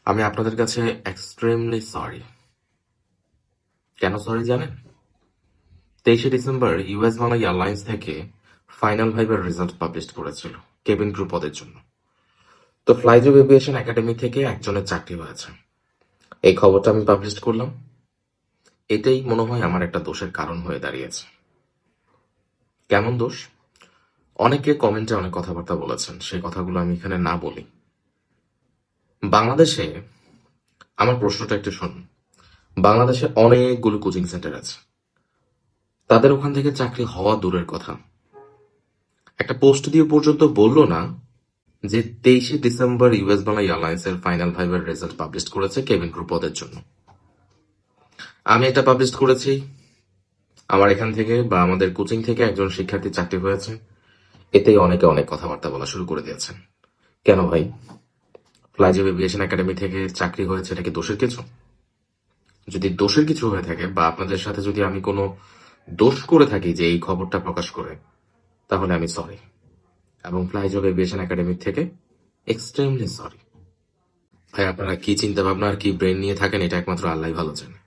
আমি আপনাদের কাছে এক্সট্রিমলি সরি। কেন সরি জানেন? 23শে ডিসেম্বর ইউএস বাংলা এয়ারলাইন্স থেকে ফাইনাল ভাইবার রেজাল্ট পাবলিশ করেছিল কেবিন ক্রু পদের জন্য। তো ফ্লাইজব এভিয়েশন একাডেমি থেকে একজনের চাকরি হয়েছে। এই খবরটা আমি পাবলিশ করলাম। এটাই মনে হয় আমার একটা দোষের কারণ হয়ে দাঁড়িয়েছে। কেমন দোষ? অনেকে কমেন্টে অনেক কথাবার্তা বলেছেন, সেই কথাগুলো আমি এখানে না বলি। বাংলাদেশে, আমার প্রশ্নটা একটু শুনুন, বাংলাদেশে অনেকগুলো কোচিং সেন্টার আছে। তাদের ওখান থেকে চাকরি হওয়া দূরের কথা, একটা পোস্ট দিয়ে পর্যন্ত বললো না যে 23শে ডিসেম্বর ইউএস বাংলা এয়ারলাইন্সের ফাইনাল ভাইবার রেজাল্ট পাবলিশ করেছে কেবিন ক্রু পদের জন্য। আমি এটা পাবলিশ করেছি, আমার এখান থেকে বা আমাদের কোচিং থেকে একজন শিক্ষার্থী চাকরি হয়েছে, এতেই অনেকে অনেক কথাবার্তা বলা শুরু করে দিয়েছেন। কেন ভাই? ফ্লাইজব এভিয়েশন একাডেমি থেকে চাকরি হয়েছে, এটা কি দোষের কিছু? যদি দোষের কিছু হয়ে থাকে বা আপনাদের সাথে যদি আমি কোনো দোষ করে থাকি যে এই খবরটা প্রকাশ করে, তাহলে আমি সরি, এবং ফ্লাইজব এভিয়েশন একাডেমি থেকে এক্সট্রিমলি সরি। ভাই, আপনারা কি চিন্তা ভাবনা আর কি ব্রেন নিয়ে থাকেন, এটা একমাত্র আল্লাহ ভালো জানে।